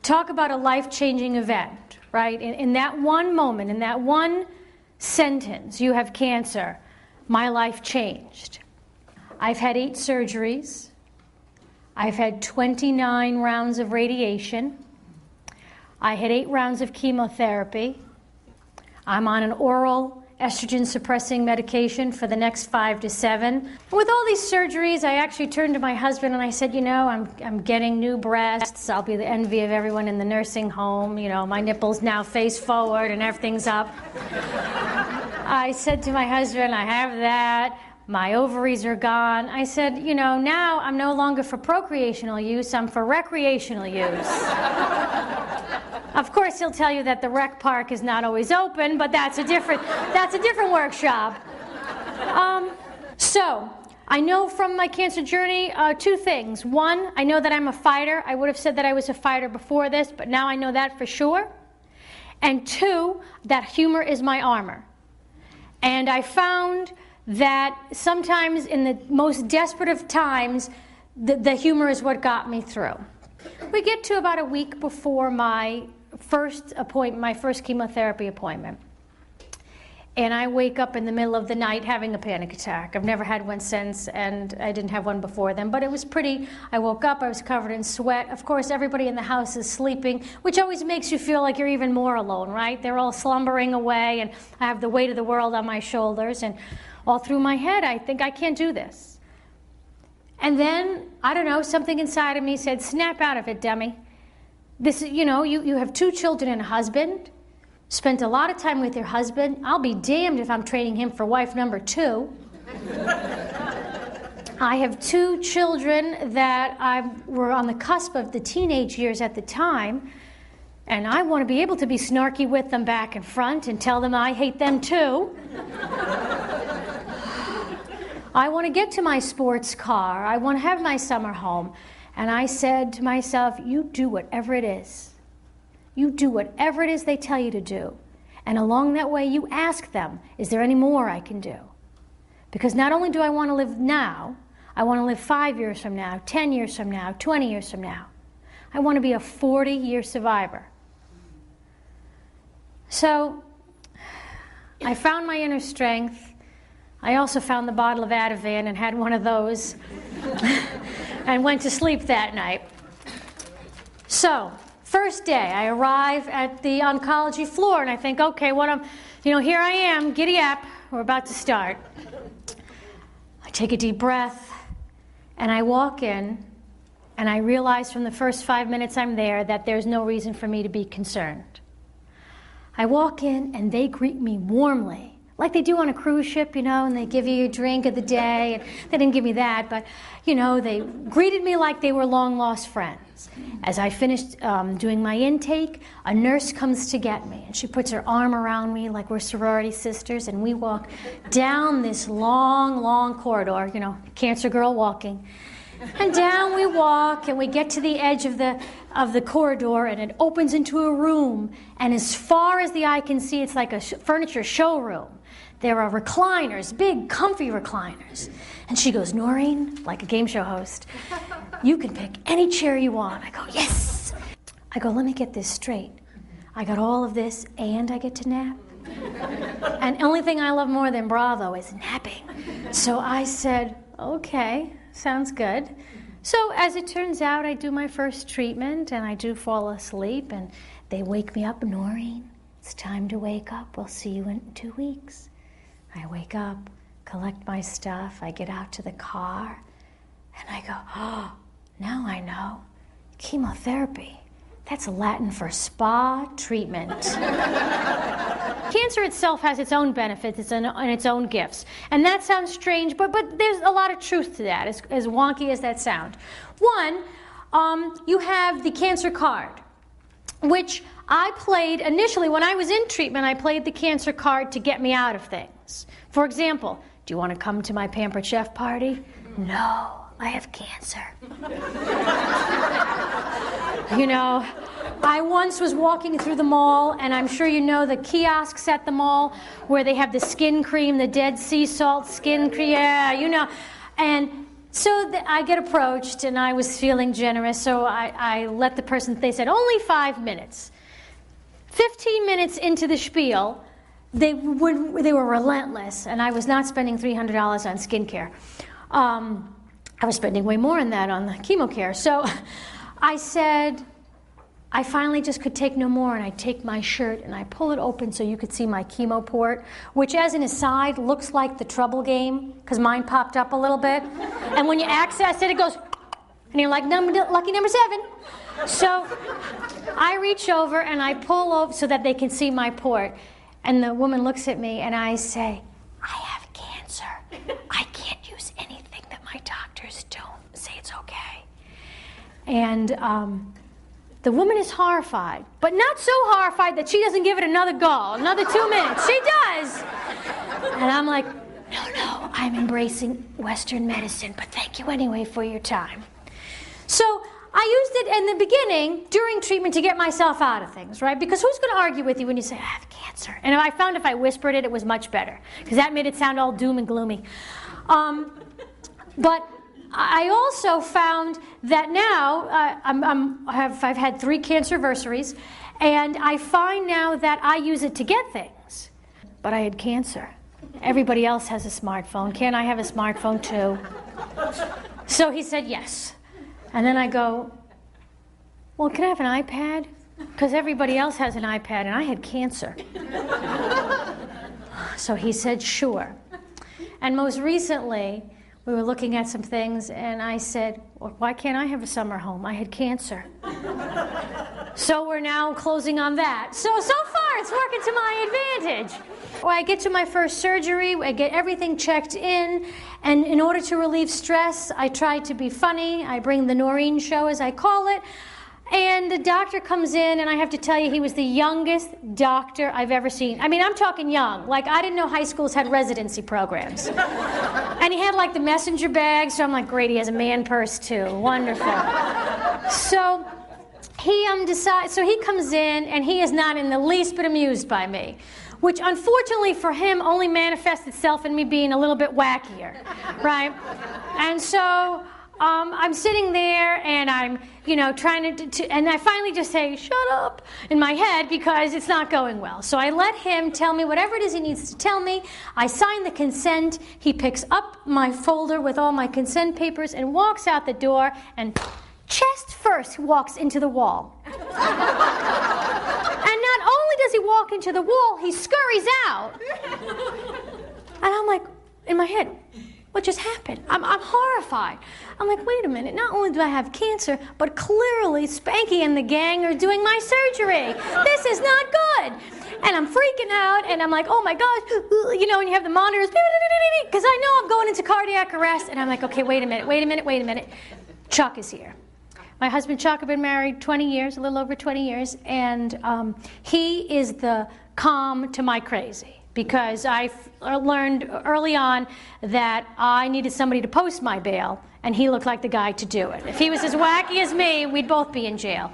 Talk about a life-changing event, right? In that one moment, in that one sentence, you have cancer, my life changed. I've had 8 surgeries. I've had 29 rounds of radiation. I had 8 rounds of chemotherapy. I'm on an oral estrogen-suppressing medication for the next 5 to 7. With all these surgeries, I actually turned to my husband and I said, you know, I'm getting new breasts. I'll be the envy of everyone in the nursing home. You know, my nipples now face forward and everything's up. I said to my husband, I have that. My ovaries are gone. I said, you know, now I'm no longer for procreational use, I'm for recreational use. Of course, he'll tell you that the rec park is not always open, but that's a different workshop. So, I know from my cancer journey 2 things. 1, I know that I'm a fighter. I would have said that I was a fighter before this, but now I know that for sure. And 2, that humor is my armor. And I found that sometimes in the most desperate of times, the humor is what got me through. We get to about a week before my first chemotherapy appointment. And I wake up in the middle of the night having a panic attack. I've never had one since, and I didn't have one before then. But it was pretty, I woke up, I was covered in sweat. Of course, everybody in the house is sleeping, which always makes you feel like you're even more alone, right? They're all slumbering away, and I have the weight of the world on my shoulders. And all through my head, I think, I can't do this. And then, I don't know, something inside of me said, snap out of it, dummy. This, you know, you have 2 children and a husband, spent a lot of time with your husband. I'll be damned if I'm trading him for wife number 2. I have 2 children that were on the cusp of the teenage years at the time, and I want to be able to be snarky with them back and front and tell them I hate them too. I want to get to my sports car. I want to have my summer home. And I said to myself, you do whatever it is. You do whatever it is they tell you to do. And along that way, you ask them, is there any more I can do? Because not only do I want to live now, I want to live 5 years from now, 10 years from now, 20 years from now. I want to be a 40-year survivor. So I found my inner strength. I also found the bottle of Ativan and had one of those and went to sleep that night. So, first day, I arrive at the oncology floor and I think, okay, here I am, giddy up, we're about to start. I take a deep breath and I walk in and I realize from the first 5 minutes I'm there that there's no reason for me to be concerned. I walk in and they greet me warmly. Like they do on a cruise ship, and they give you your drink of the day. And they didn't give me that, but, they greeted me like they were long-lost friends. As I finished doing my intake, a nurse comes to get me, and she puts her arm around me like we're sorority sisters, and we walk down this long, long corridor, cancer girl walking. And down we walk, and we get to the edge of the corridor, and it opens into a room. And as far as the eye can see, it's like a furniture showroom. There are recliners, big, comfy recliners. And she goes, Noreen, like a game show host, you can pick any chair you want. I go, yes. I go, let me get this straight. I got all of this, and I get to nap. And the only thing I love more than Bravo is napping. So I said, okay, sounds good. So as it turns out, I do my first treatment, and I do fall asleep, and they wake me up, Noreen, it's time to wake up. We'll see you in 2 weeks. I wake up, collect my stuff, I get out to the car, and I go, oh, now I know. Chemotherapy. That's Latin for spa treatment. Cancer itself has its own benefits and its own gifts. And that sounds strange, but there's a lot of truth to that, as wonky as that sounds. One, you have the cancer card, which I played initially when I was in treatment. I played the cancer card to get me out of things. For example, do you want to come to my Pampered Chef party? No, I have cancer. I once was walking through the mall, and I'm sure you know the kiosks at the mall where they have the skin cream, the Dead Sea salt skin cream, and So I get approached, and I was feeling generous, so I let the person, they said, only 5 minutes. 15 minutes into the spiel, they were relentless, and I was not spending $300 on skincare. I was spending way more than that on the chemo care. So I said, I finally just could take no more, and I take my shirt and I pull it open so you could see my chemo port, which as an aside looks like the Trouble game, because mine popped up a little bit. And when you access it, it goes, and you're like, lucky number 7. So I reach over and I pull over so that they can see my port. And the woman looks at me and I say, I have cancer. I can't use anything that my doctors don't say it's okay. And the woman is horrified, but not so horrified that she doesn't give it another go, another 2 minutes. She does. And I'm like, no, I'm embracing Western medicine, but thank you anyway for your time. So I used it in the beginning, during treatment, to get myself out of things, right? Because who's going to argue with you when you say, I have cancer? And I found if I whispered it, it was much better, because that made it sound all doom and gloomy. But I also found that now I've had 3 cancerversaries, and I find now that I use it to get things. But I had cancer. Everybody else has a smartphone. Can't I have a smartphone too? So he said yes. And then I go, well, can I have an iPad? Because everybody else has an iPad, and I had cancer. So he said sure. And most recently, we were looking at some things, and I said, well, why can't I have a summer home? I had cancer. So we're now closing on that. So far, it's working to my advantage. Well, I get to my first surgery, I get everything checked in, and in order to relieve stress, I try to be funny. I bring the Noreen show, as I call it. And the doctor comes in, and I have to tell you, he was the youngest doctor I've ever seen. I mean, I'm talking young. Like, I didn't know high schools had residency programs. And he had, like, the messenger bag, so I'm like, great, he has a man purse, too. Wonderful. So he so he comes in, and he is not in the least bit amused by me, which, unfortunately for him, only manifests itself in me being a little bit wackier, right? And so I'm sitting there, and I'm, trying and I finally just say, shut up, in my head, because it's not going well. So I let him tell me whatever it is he needs to tell me. I sign the consent. He picks up my folder with all my consent papers and walks out the door, and chest first walks into the wall. And not only does he walk into the wall, he scurries out. And I'm like, in my head, what just happened? I'm horrified. I'm like, wait a minute, not only do I have cancer, but clearly Spanky and the gang are doing my surgery. This is not good. And I'm freaking out, and I'm like, oh my gosh, and you have the monitors, because I know I'm going into cardiac arrest, and I'm like, okay, wait a minute. Chuck is here. My husband Chuck have been married 20 years, a little over 20 years, and he is the calm to my crazy. Because I learned early on that I needed somebody to post my bail, and he looked like the guy to do it. If he was as wacky as me, we'd both be in jail.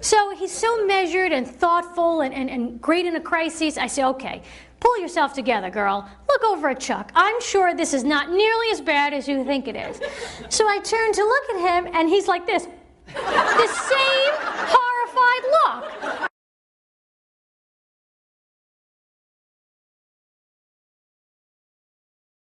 So he's so measured and thoughtful and great in a crisis. I say, okay, pull yourself together, girl. Look over at Chuck. I'm sure this is not nearly as bad as you think it is. So I turn to look at him, and he's like this. The same horrified look.